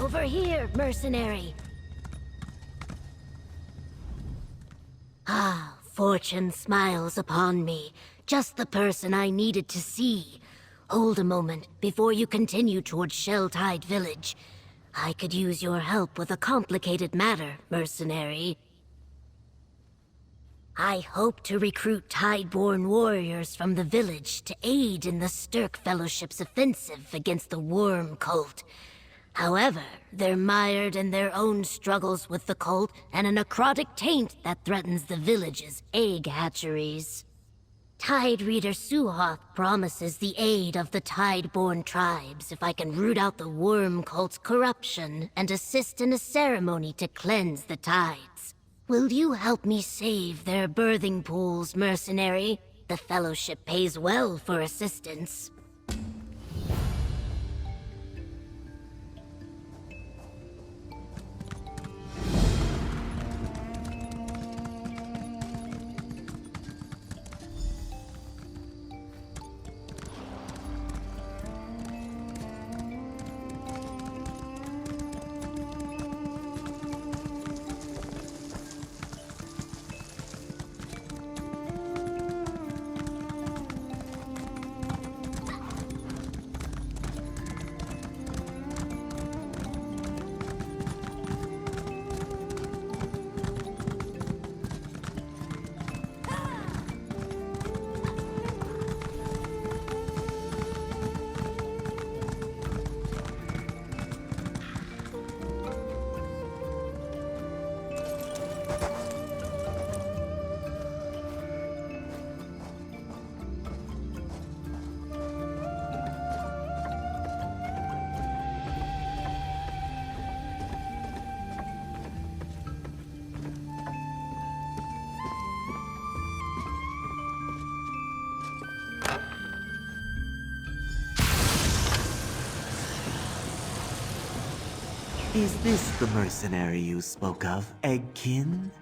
Over here, mercenary. Ah, fortune smiles upon me. Just the person I needed to see. Hold a moment before you continue towards Shell-Tide Village. I could use your help with a complicated matter, mercenary. I hope to recruit Tideborn warriors from the village to aid in the Stirk Fellowship's offensive against the Worm Cult. However, they're mired in their own struggles with the cult and a necrotic taint that threatens the village's egg hatcheries. Tide Reader Suhoth promises the aid of the Tideborn tribes if I can root out the Worm Cult's corruption and assist in a ceremony to cleanse the tides. Will you help me save their birthing pools, mercenary? The Fellowship pays well for assistance. Is this the mercenary you spoke of, Eggkin?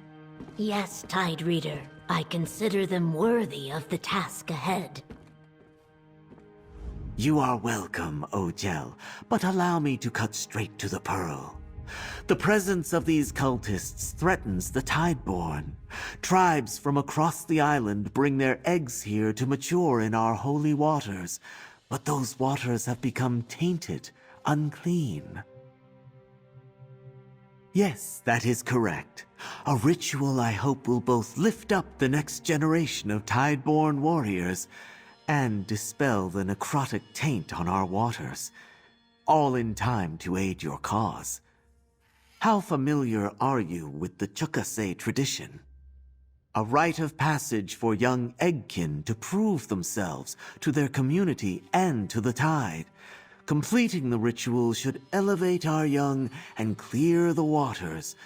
Yes, Tide Reader. I consider them worthy of the task ahead. You are welcome, Ojel, but allow me to cut straight to the pearl. The presence of these cultists threatens the Tideborn. Tribes from across the island bring their eggs here to mature in our holy waters, but those waters have become tainted, unclean. Yes, that is correct. A ritual I hope will both lift up the next generation of Tideborn warriors and dispel the necrotic taint on our waters, all in time to aid your cause. How familiar are you with the Chukase tradition? A rite of passage for young Eggkin to prove themselves to their community and to the Tide. Completing the ritual should elevate our young and clear the waters,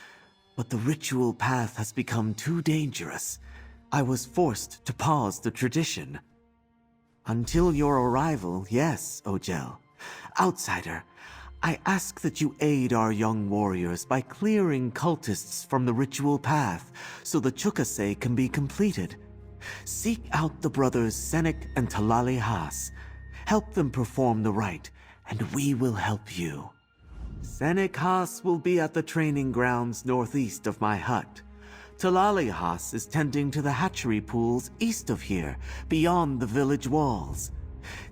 but the ritual path has become too dangerous. I was forced to pause the tradition. Until your arrival, yes, Ojel. Outsider, I ask that you aid our young warriors by clearing cultists from the ritual path so the Chukase can be completed. Seek out the brothers Senek and Talali Has. Help them perform the rite, and we will help you. Senek Has will be at the training grounds northeast of my hut. Talali Has is tending to the hatchery pools east of here, beyond the village walls.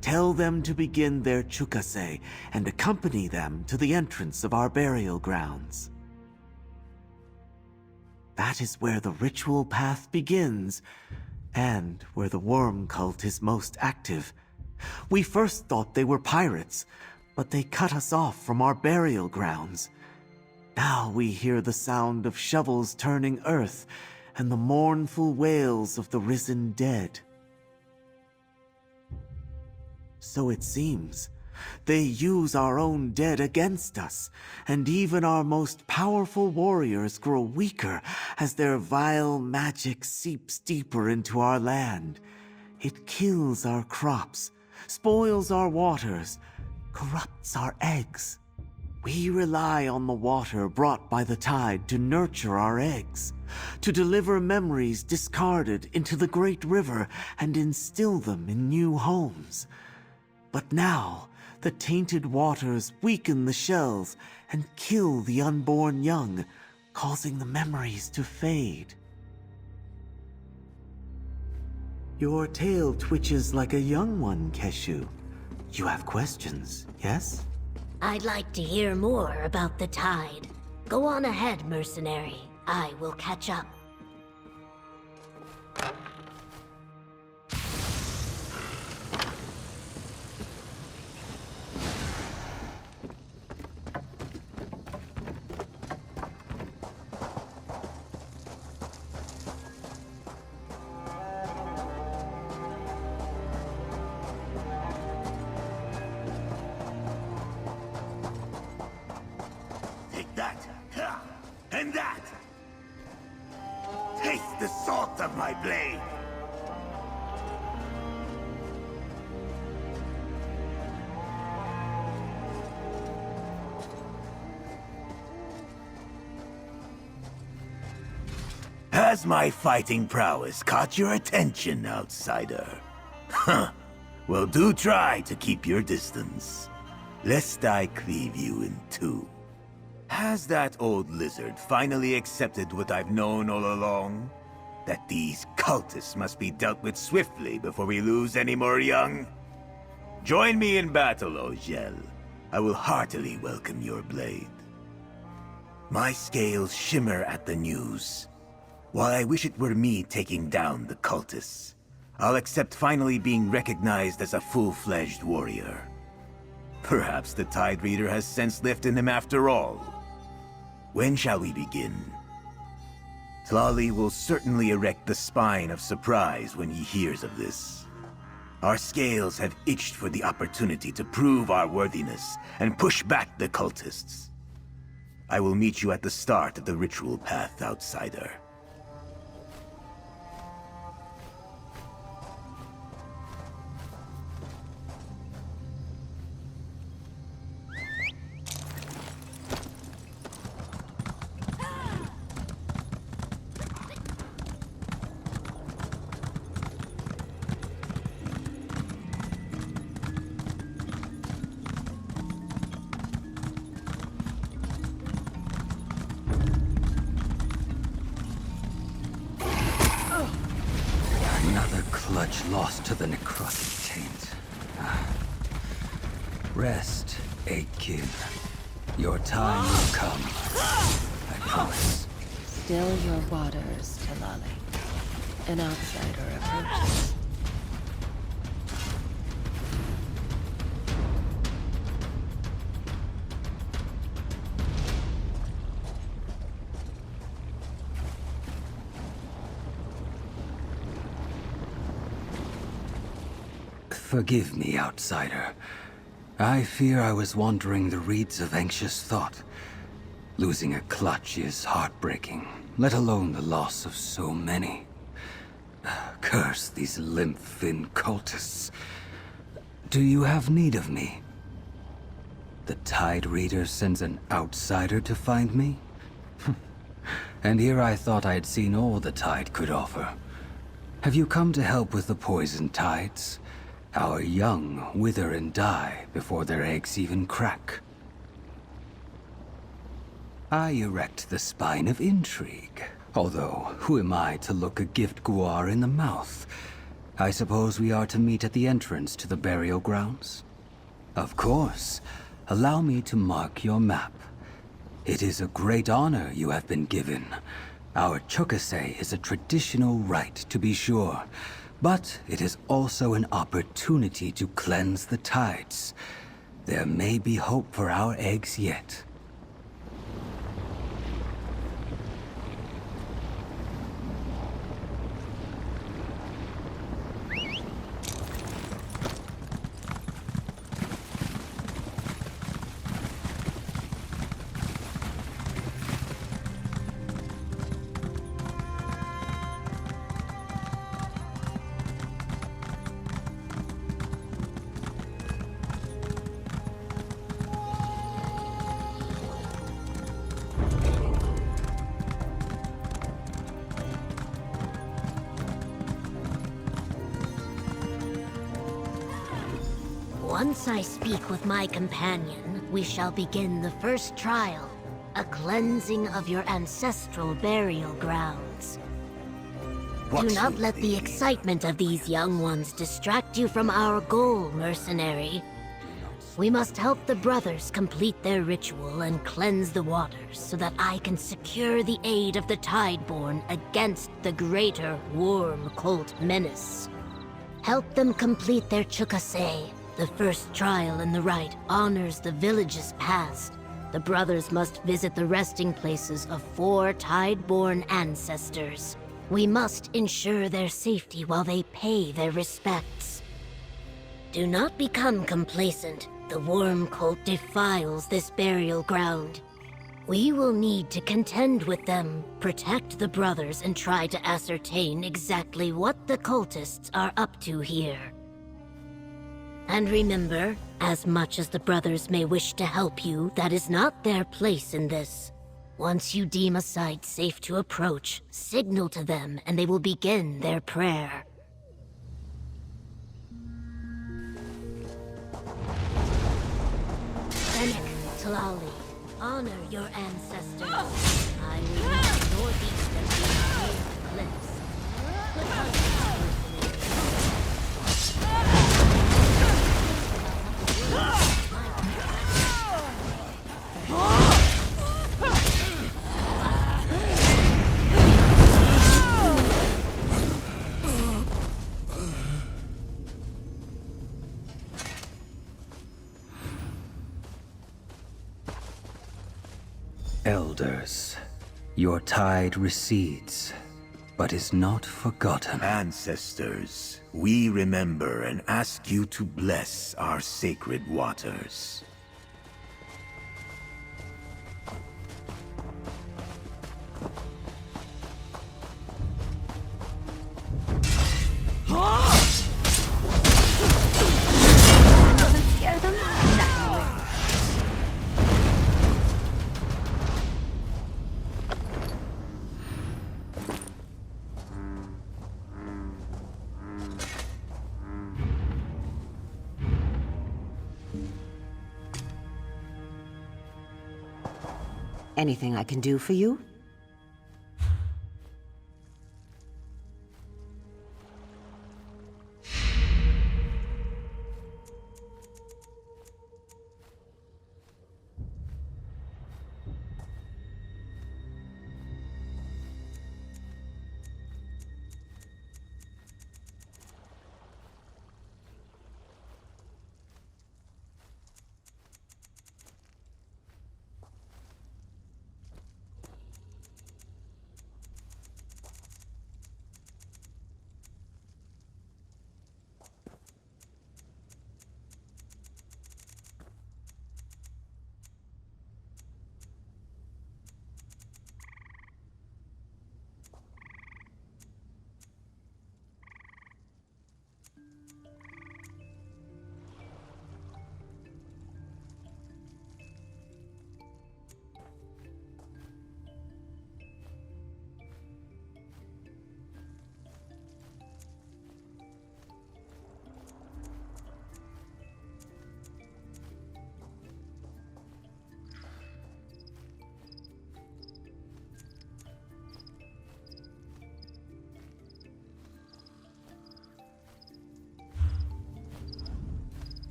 Tell them to begin their Chukase and accompany them to the entrance of our burial grounds. That is where the ritual path begins, and where the worm cult is most active. We first thought they were pirates, but they cut us off from our burial grounds. Now we hear the sound of shovels turning earth and the mournful wails of the risen dead. So it seems, they use our own dead against us, and even our most powerful warriors grow weaker as their vile magic seeps deeper into our land. It kills our crops, spoils our waters, corrupts our eggs. We rely on the water brought by the tide to nurture our eggs, to deliver memories discarded into the great river and instill them in new homes. But now, The tainted waters weaken the shells and kill the unborn young, causing the memories to fade. Your tail twitches like a young one, Keshu. You have questions, yes? I'd like to hear more about the tide. Go on ahead, mercenary. I will catch up. That, and that! Taste the salt of my blade! Has my fighting prowess caught your attention, outsider? Huh. Well, do try to keep your distance, lest I cleave you in two. Has that old lizard finally accepted what I've known all along? That these cultists must be dealt with swiftly before we lose any more young? Join me in battle, Ogel. I will heartily welcome your blade. My scales shimmer at the news. While I wish it were me taking down the cultists, I'll accept finally being recognized as a full-fledged warrior. Perhaps the Tide Reader has sense left in him after all. When shall we begin? Tlali will certainly erect the spine of surprise when he hears of this. Our scales have itched for the opportunity to prove our worthiness and push back the cultists. I will meet you at the start of the ritual path, outsider. Clutch lost to the necrotic taint. Rest, Aitkin. Your time will come. I promise. Still your waters, Talali. An outsider approaches. Forgive me, outsider. I fear I was wandering the reeds of anxious thought. Losing a clutch is heartbreaking, let alone the loss of so many. Curse these limp-thin cultists. Do you have need of me? The Tide Reader sends an outsider to find me? And here I thought I had seen all the Tide could offer. Have you come to help with the poison tides? Our young wither and die before their eggs even crack. I erect the spine of intrigue. Although, who am I to look a gift guar in the mouth? I suppose we are to meet at the entrance to the burial grounds? Of course. Allow me to mark your map. It is a great honor you have been given. Our chukase is a traditional rite, to be sure. But it is also an opportunity to cleanse the tides. There may be hope for our eggs yet. Once I speak with my companion, we shall begin the first trial, a cleansing of your ancestral burial grounds. Do not let the excitement of these young ones distract you from our goal, mercenary. We must help the brothers complete their ritual and cleanse the waters so that I can secure the aid of the Tideborn against the greater Worm Cult menace. Help them complete their Chukase. The first trial in the rite honors the village's past. The brothers must visit the resting places of 4 Tideborn ancestors. We must ensure their safety while they pay their respects. Do not become complacent. The Worm Cult defiles this burial ground. We will need to contend with them, protect the brothers, and try to ascertain exactly what the cultists are up to here. And remember, as much as the brothers may wish to help you, that is not their place in this. Once you deem a site safe to approach, signal to them and they will begin their prayer. Tlali, honor your ancestors. I will move northeast of these cliffs. Elders, your tide recedes, but is not forgotten. Ancestors, we remember and ask you to bless our sacred waters. Scare them? Anything I can do for you?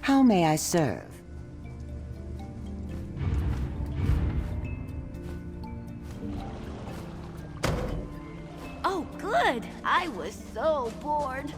How may I serve? Oh, good! I was so bored.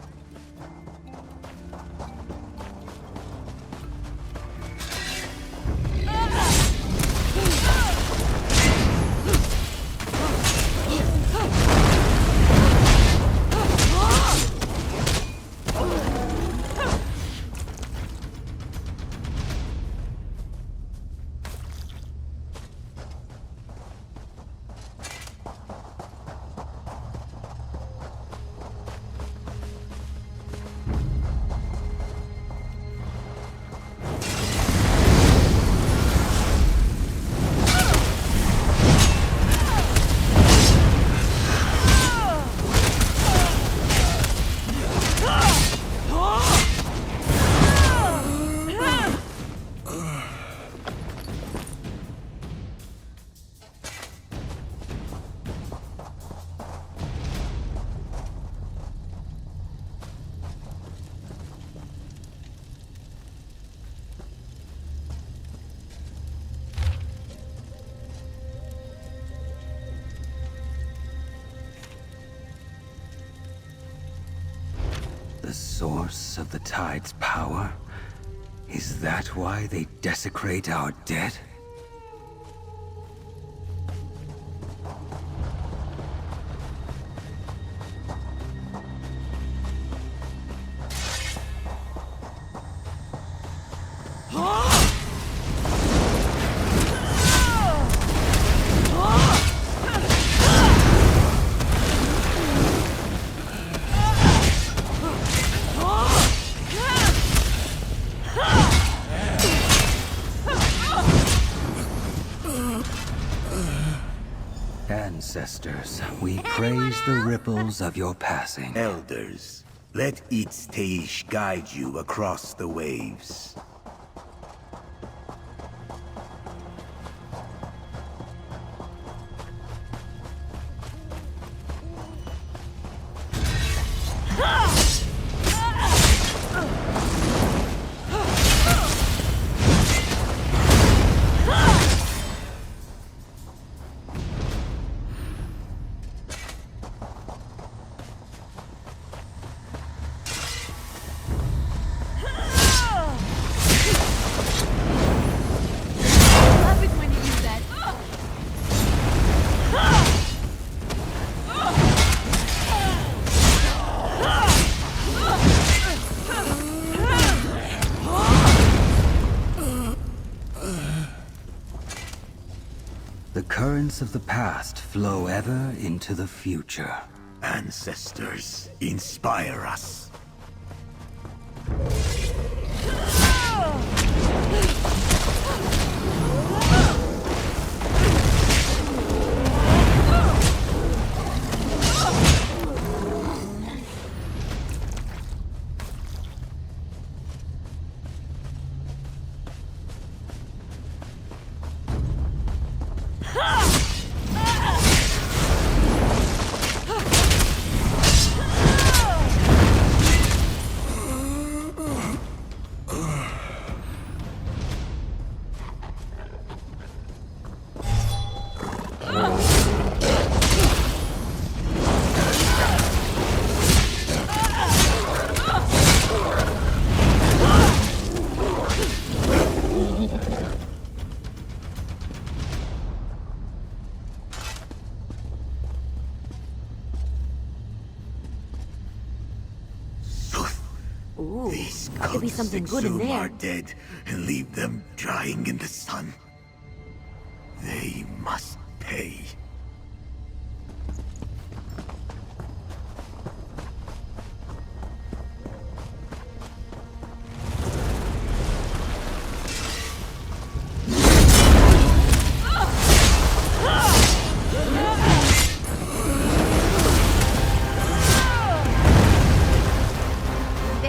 the source of the tide's power? Is that why they desecrate our dead? Ancestors, we praise the ripples of your passing. Elders, let each stage guide you across the waves. Love it when you do that. The currents of the past flow ever into the future. Ancestors, inspire us. These could be cults something good in exhume there. our dead and leave them drying in the sun. They must pay.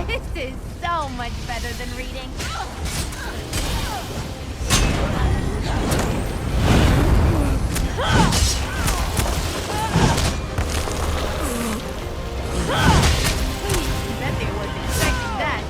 This is so much better than reading. Bet they wasn't expecting that.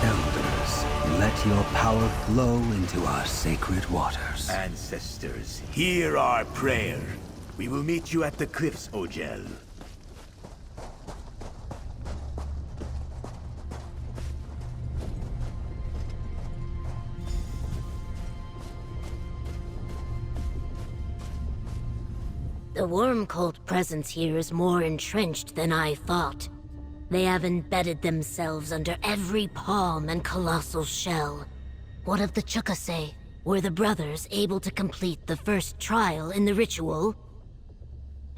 Elders, let your power flow into our sacred waters. Ancestors, hear our prayer. We will meet you at the cliffs, Ogel. The worm cult presence here is more entrenched than I thought. They have embedded themselves under every palm and colossal shell. What of the Chukase? Were the brothers able to complete the first trial in the ritual?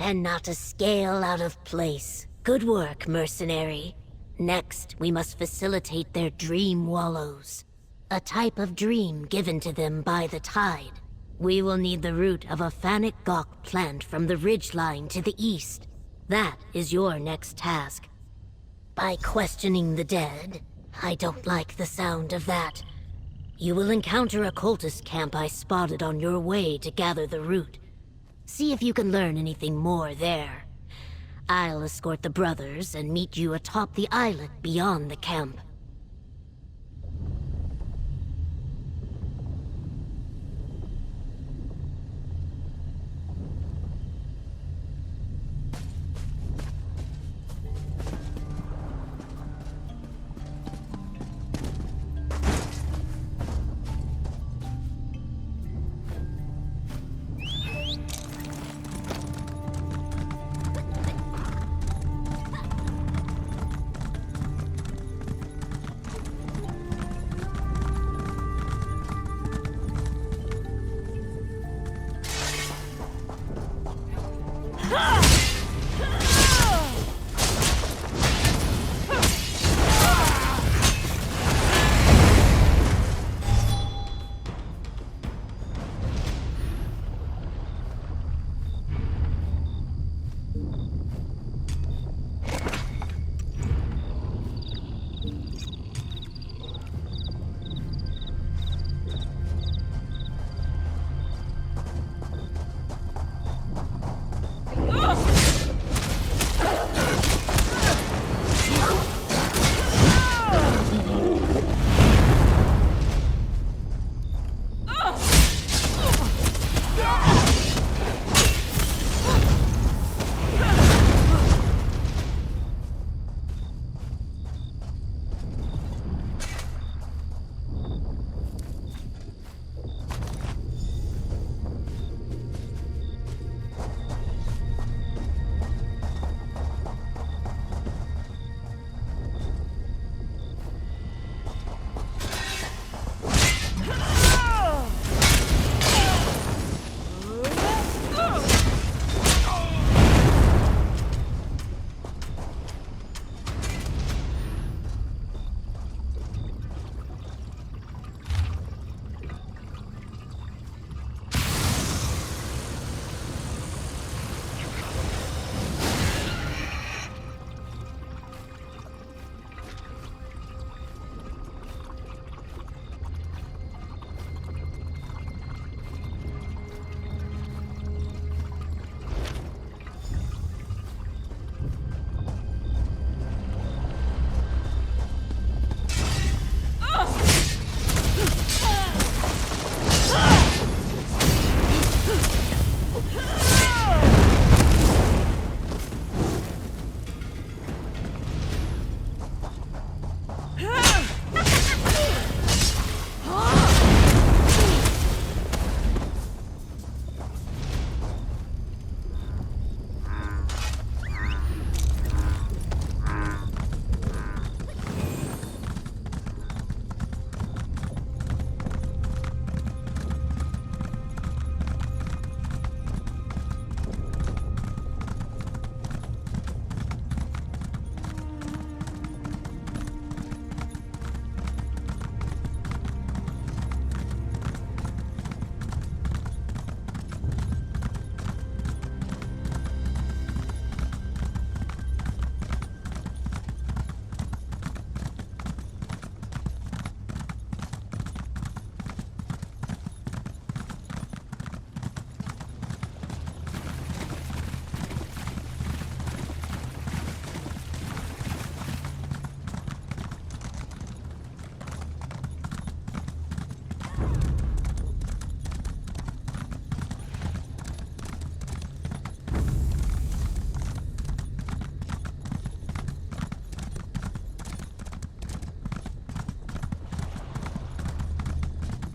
And not a scale out of place. Good work, mercenary. Next, we must facilitate their dream wallows. A type of dream given to them by the tide. We will need the root of a Fanic Gawk plant from the ridgeline to the east. That is your next task. By questioning the dead, I don't like the sound of that. You will encounter a cultist camp I spotted on your way to gather the root. See if you can learn anything more there. I'll escort the brothers and meet you atop the islet beyond the camp.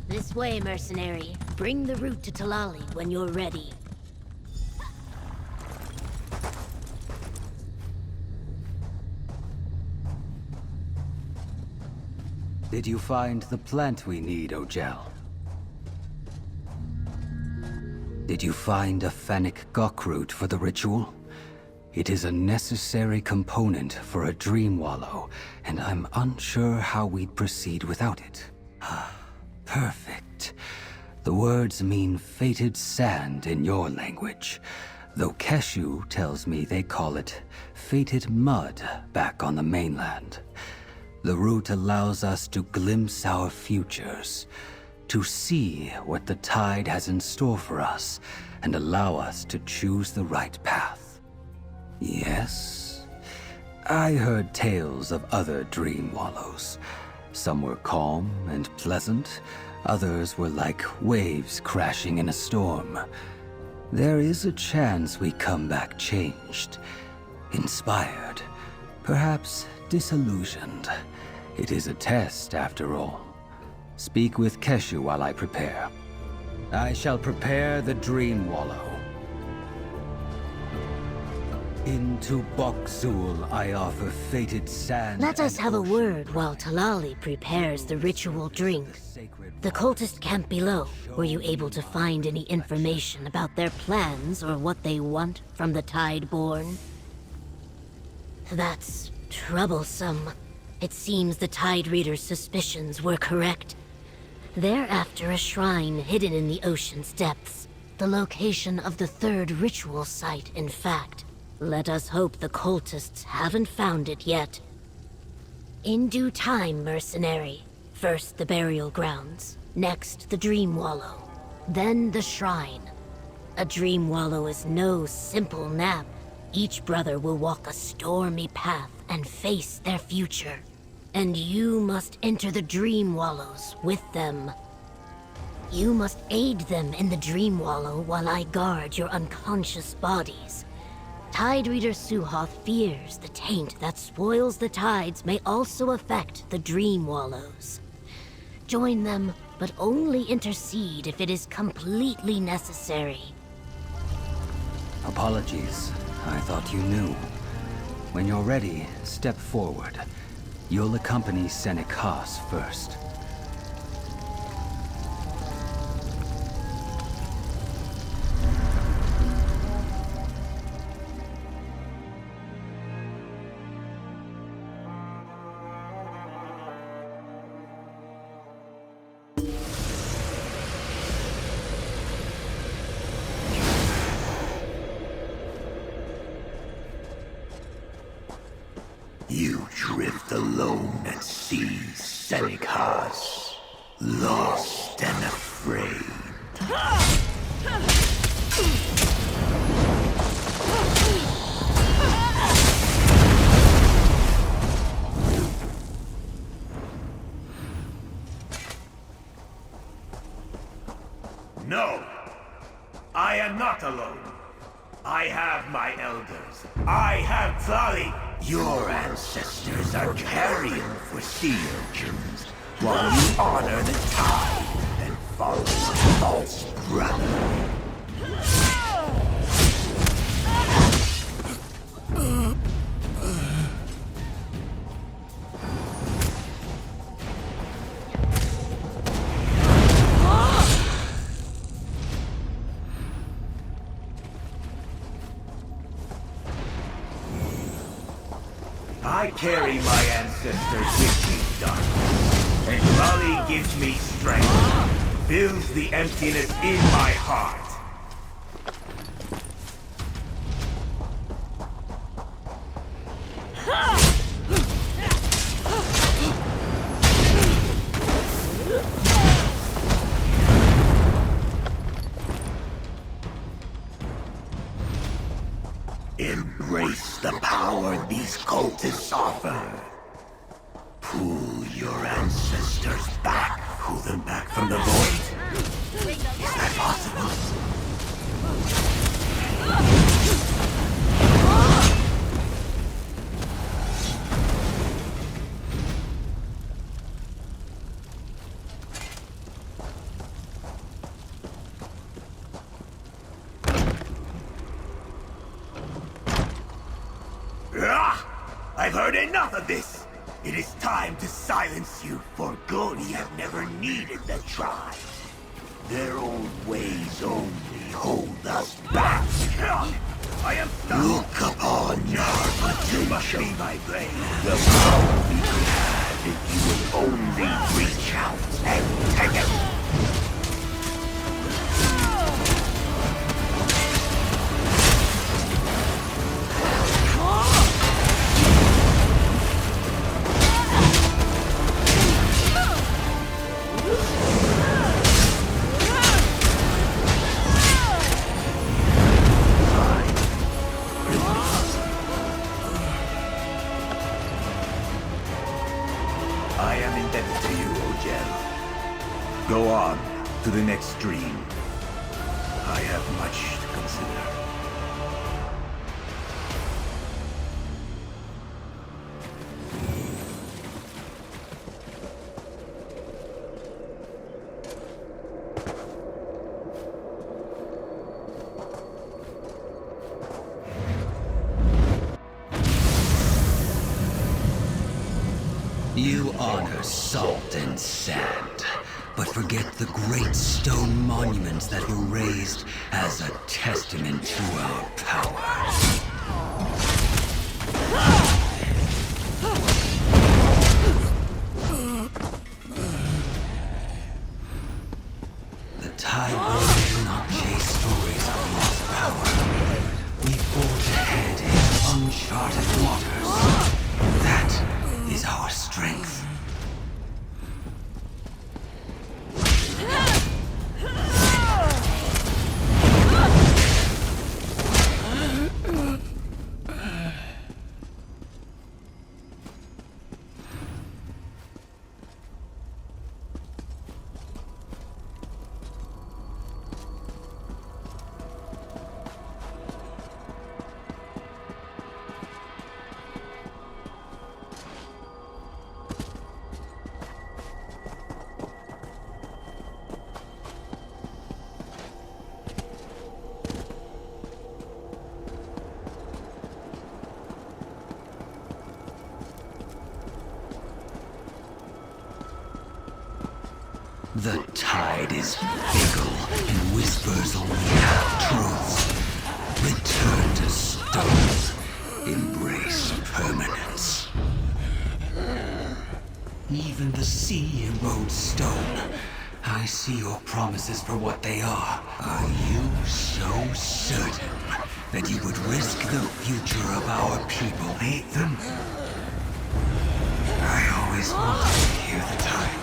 This way, mercenary. Bring the root to Talali when you're ready. Did you find the plant we need, Ojel? Did you find a Fennec Gok root for the ritual? It is a necessary component for a dream wallow, and I'm unsure how we'd proceed without it. Perfect. The words mean fated sand in your language, though Keshu tells me they call it fated mud back on the mainland. The route allows us to glimpse our futures, to see what the tide has in store for us, and allow us to choose the right path. Yes, I heard tales of other dream wallows. Some were calm and pleasant, others were like waves crashing in a storm. There is a chance we come back changed, inspired, perhaps disillusioned. It is a test, after all. Speak with Keshu while I prepare. I shall prepare the Dream Wallow. Into Bokzul I offer fated sand. Let us and have a ocean. word while Talali prepares the ritual drink. The cultist camp below, were you able to find any information about their plans or what they want from the Tideborn? That's troublesome. It seems the Tide Reader's suspicions were correct. They're after a shrine hidden in the ocean's depths. The location of the third ritual site, in fact. Let us hope the cultists haven't found it yet. In due time, mercenary. First the burial grounds, next the Dream Wallow, then the shrine. A Dream Wallow is no simple nap. Each brother will walk a stormy path and face their future. And you must enter the Dream Wallows with them. You must aid them in the Dream Wallow while I guard your unconscious bodies. Tide Reader Suhoth fears the taint that spoils the tides may also affect the Dream Wallows. Join them, but only intercede if it is completely necessary. Apologies. I thought you knew. When you're ready, step forward. You'll accompany Senekas first. You drift alone at sea, Senekas, lost and afraid. No, I am not alone. I have my elders. I have Tlali. Your ancestors are carrion for sea urchins, while you honor the tide and follow the false brother. I carry my ancestors with me, darkness, and Raleigh gives me strength, fills the emptiness in my heart. Embrace the power these cultists offer. Pull your ancestors back. Pull them back from the void. Is that possible? I've heard enough of this! It is time to silence you, for Goni have never needed the tribe. Their old ways only hold us back. I am stuck. Look upon your potential, my brain. The power we could have if you would only reach out and take it. consider. You honor salt and sand, but forget the great stone monuments that were raised as a testament to our power. The Tideborn do not chase stories of lost power. We forge ahead in uncharted waters. That is our strength. The tide is fickle and whispers only half-truths. Return to stone. Embrace permanence. Even the sea erodes stone. I see your promises for what they are. Are you so certain that you would risk the future of our people, Ethan? I always wanted to hear the time.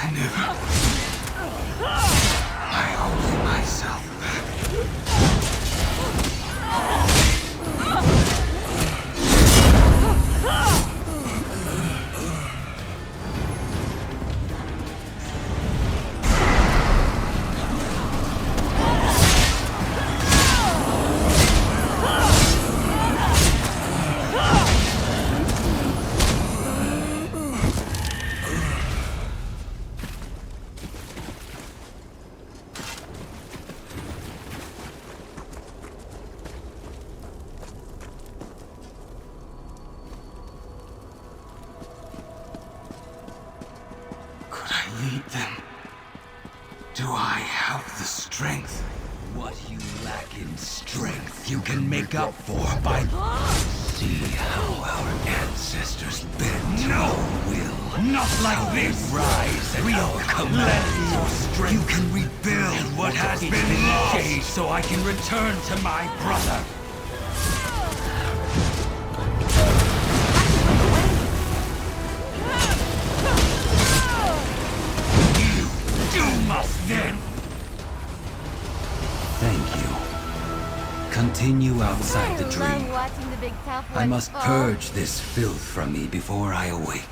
I never... I only myself. Lead them. Do I have the strength? What you lack in strength, you can make up for by... See how our ancestors bent our will. Not like this! Rise and we'll command your strength. You can rebuild what has been lost, so I can return to my brother. Then. Thank you. Continue outside the Love dream. watching the big tough I ones must fall. purge this filth from me before I awake.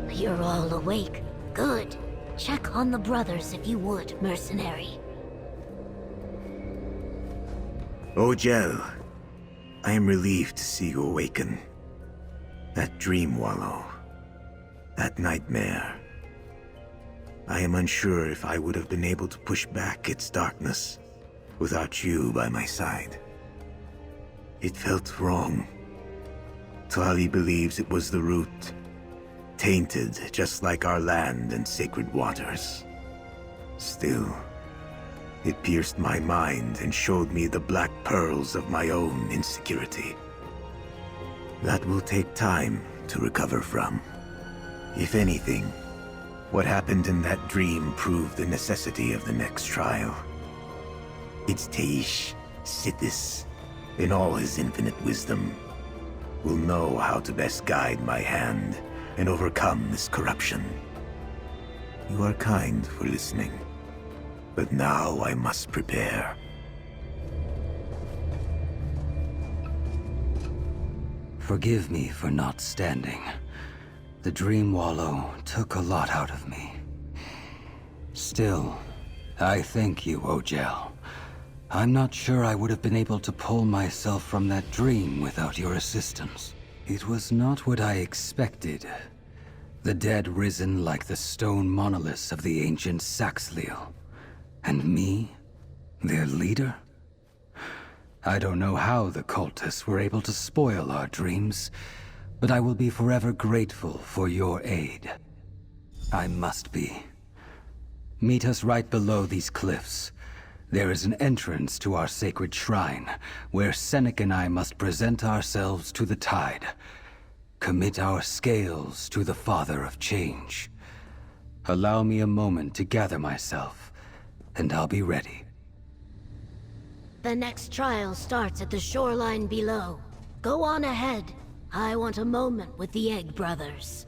You're all awake. Good. Check on the brothers if you would, mercenary. Ojel, I am relieved to see you awaken. That dream wallow, that nightmare. I am unsure if I would have been able to push back its darkness without you by my side. It felt wrong. Tali believes it was the root, tainted just like our land and sacred waters. Still, it pierced my mind and showed me the black pearls of my own insecurity. That will take time to recover from. If anything, what happened in that dream proved the necessity of the next trial. It's Teish, Sithis, in all his infinite wisdom. will know how to best guide my hand and overcome this corruption. You are kind for listening, but now I must prepare. Forgive me for not standing. The Dream Wallow took a lot out of me. Still, I thank you, Ojel. I'm not sure I would have been able to pull myself from that dream without your assistance. It was not what I expected. The dead risen like the stone monoliths of the ancient Saxhleel. And me, their leader? I don't know how the cultists were able to spoil our dreams, but I will be forever grateful for your aid. I must be. Meet us right below these cliffs. There is an entrance to our sacred shrine, where Senec and I must present ourselves to the tide. Commit our scales to the Father of Change. Allow me a moment to gather myself, and I'll be ready. The next trial starts at the shoreline below. Go on ahead. I want a moment with the Egg Brothers.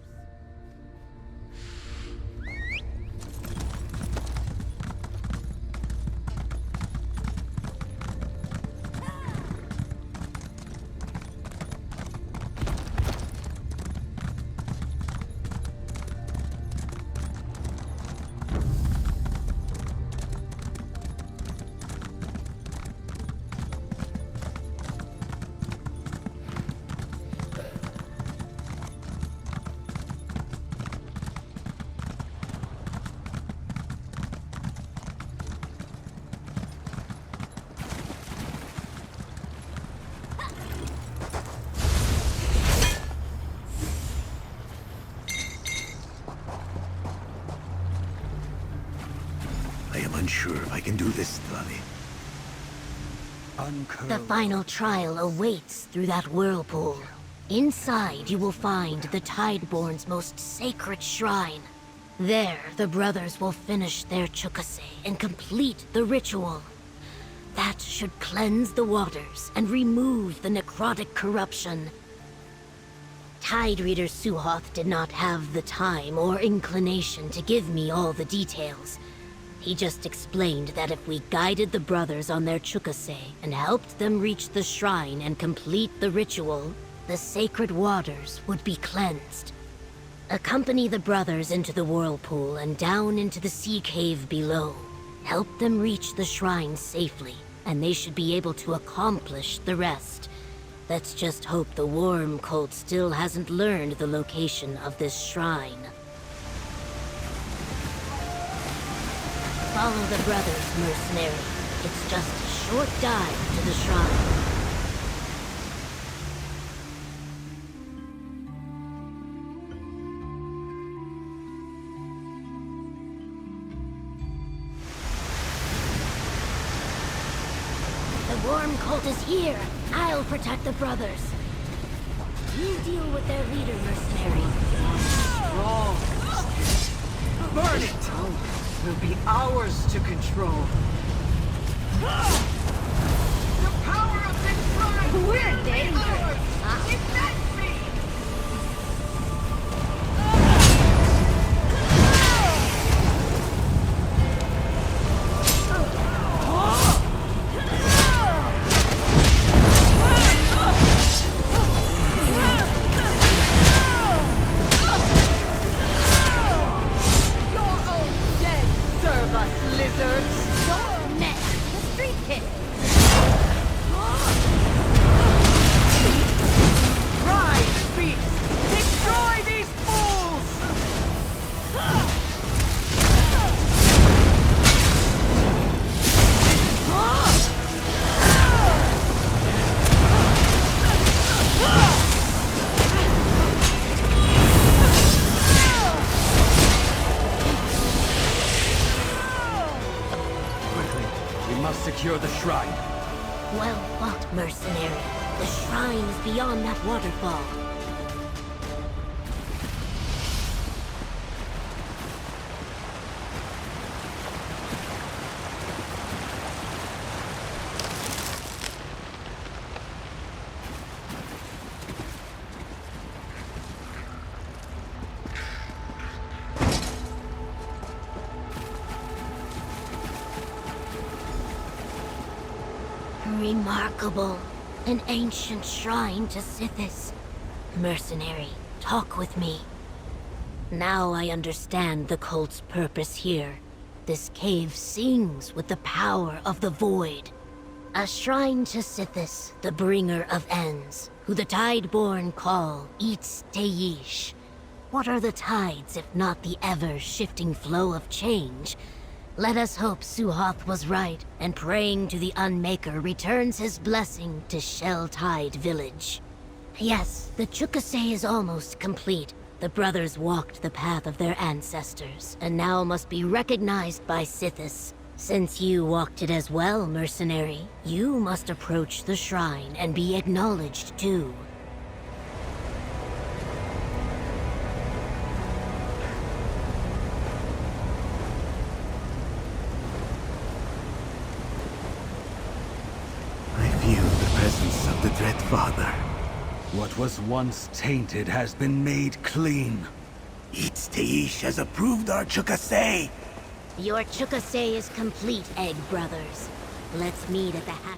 I am unsure if I can do this, Thali. The final trial awaits through that whirlpool. Inside, you will find the Tideborn's most sacred shrine. There, the brothers will finish their chukase and complete the ritual. That should cleanse the waters and remove the necrotic corruption. Tide Reader Suhoth did not have the time or inclination to give me all the details. He just explained that if we guided the brothers on their chukase and helped them reach the shrine and complete the ritual, the sacred waters would be cleansed. Accompany the brothers into the whirlpool and down into the sea cave below. Help them reach the shrine safely, and they should be able to accomplish the rest. Let's just hope the worm cult still hasn't learned the location of this shrine. Follow the brothers, mercenary. It's just a short dive to the shrine. The worm cult is here. I'll protect the brothers. You deal with their leader, mercenary. Strong. Burn it! Will be ours to control. The power of this shrine! We're dangerous. Ignite me! Secure the shrine. Well fought, mercenary. The shrine is beyond that waterfall. Remarkable. An ancient shrine to Sithis. Mercenary, talk with me. Now I understand the cult's purpose here. This cave sings with the power of the void. A shrine to Sithis, the bringer of ends, who the Tideborn call Eats Teish. What are the tides if not the ever-shifting flow of change? Let us hope Suhoth was right, and praying to the Unmaker returns his blessing to Shell-Tide Village. Yes, the Chukase is almost complete. The brothers walked the path of their ancestors, and now must be recognized by Sithis. Since you walked it as well, mercenary, you must approach the shrine and be acknowledged too. I feel the presence of the Dread Father. What was once tainted has been made clean. Eats Teish has approved our Chukase. Your Chukase is complete, Egg Brothers. Let's meet at the hatch.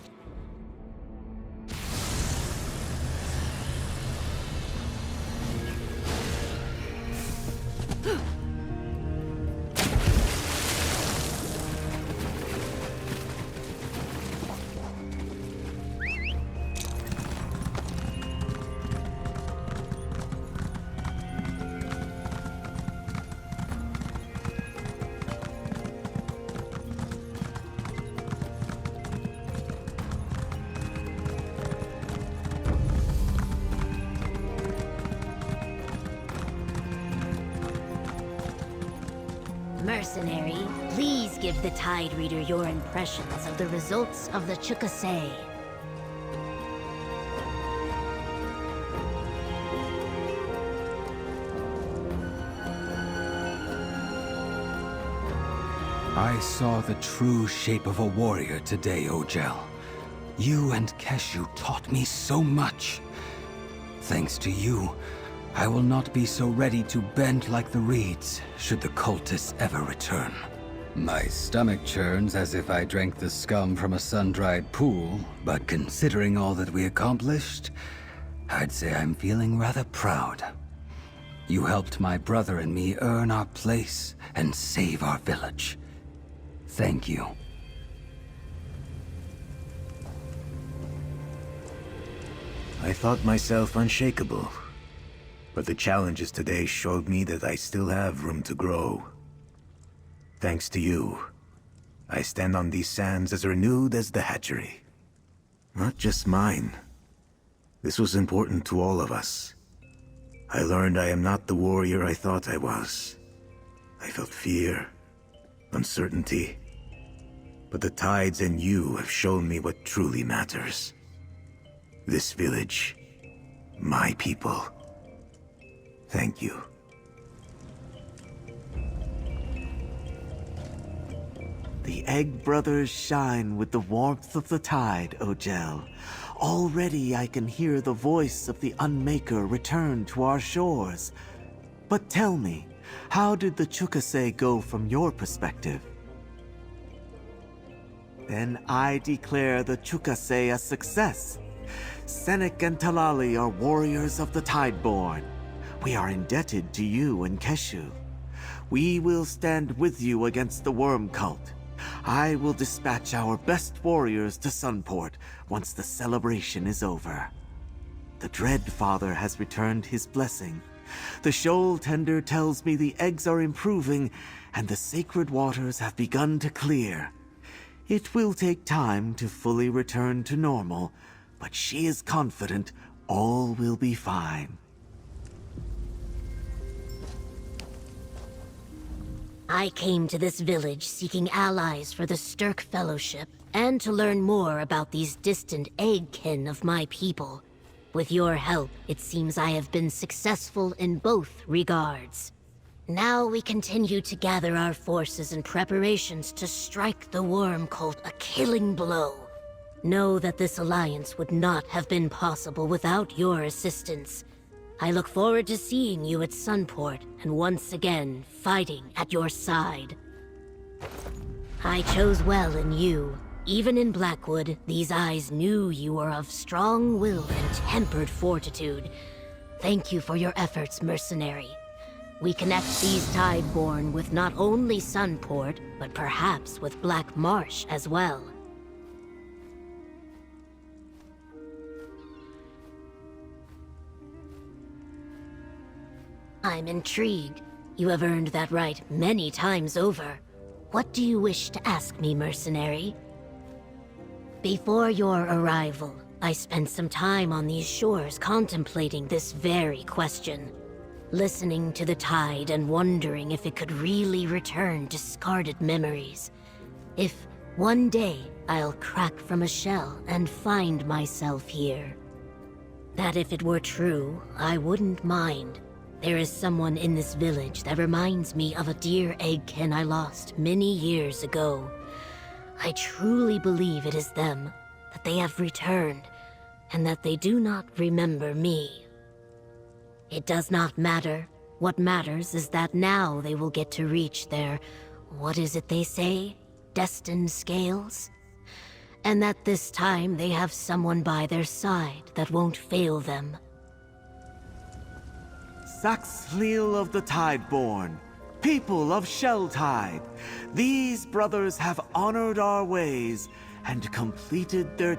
Mercenary, please give the Tide Reader your impressions of the results of the Chukase. I saw the true shape of a warrior today, Ojel. You and Keshu taught me so much. Thanks to you, I will not be so ready to bend like the reeds, should the cultists ever return. My stomach churns as if I drank the scum from a sun-dried pool, but considering all that we accomplished, I'd say I'm feeling rather proud. You helped my brother and me earn our place and save our village. Thank you. I thought myself unshakable. But the challenges today showed me that I still have room to grow. Thanks to you, I stand on these sands as renewed as the hatchery. Not just mine. This was important to all of us. I learned I am not the warrior I thought I was. I felt fear, uncertainty. But the tides and you have shown me what truly matters. This village, my people. Thank you. The Egg Brothers shine with the warmth of the tide, Ojel. Already I can hear the voice of the Unmaker return to our shores. But tell me, how did the Chukase go from your perspective? Then I declare the Chukase a success. Senek and Talali are warriors of the Tideborn. We are indebted to you and Keshu. We will stand with you against the Worm Cult. I will dispatch our best warriors to Sunport once the celebration is over. The Dread Father has returned his blessing. The Shoal Tender tells me the eggs are improving and the sacred waters have begun to clear. It will take time to fully return to normal, but she is confident all will be fine. I came to this village seeking allies for the Stirk Fellowship, and to learn more about these distant eggkin of my people. With your help, it seems I have been successful in both regards. Now we continue to gather our forces in preparations to strike the Worm Cult a killing blow. Know that this alliance would not have been possible without your assistance. I look forward to seeing you at Sunport, and once again, fighting at your side. I chose well in you. Even in Blackwood, these eyes knew you were of strong will and tempered fortitude. Thank you for your efforts, mercenary. We connect these Tideborn with not only Sunport, but perhaps with Black Marsh as well. I'm intrigued. You have earned that right many times over. What do you wish to ask me, mercenary? Before your arrival, I spent some time on these shores contemplating this very question. Listening to the tide and wondering if it could really return discarded memories. If one day I'll crack from a shell and find myself here. That if it were true, I wouldn't mind. There is someone in this village that reminds me of a dear eggkin I lost many years ago. I truly believe it is them, that they have returned, and that they do not remember me. It does not matter. What matters is that now they will get to reach their, what is it they say? Destined scales? And that this time they have someone by their side that won't fail them. Saxhleel of the Tideborn, people of Shelltide, these brothers have honored our ways and completed their...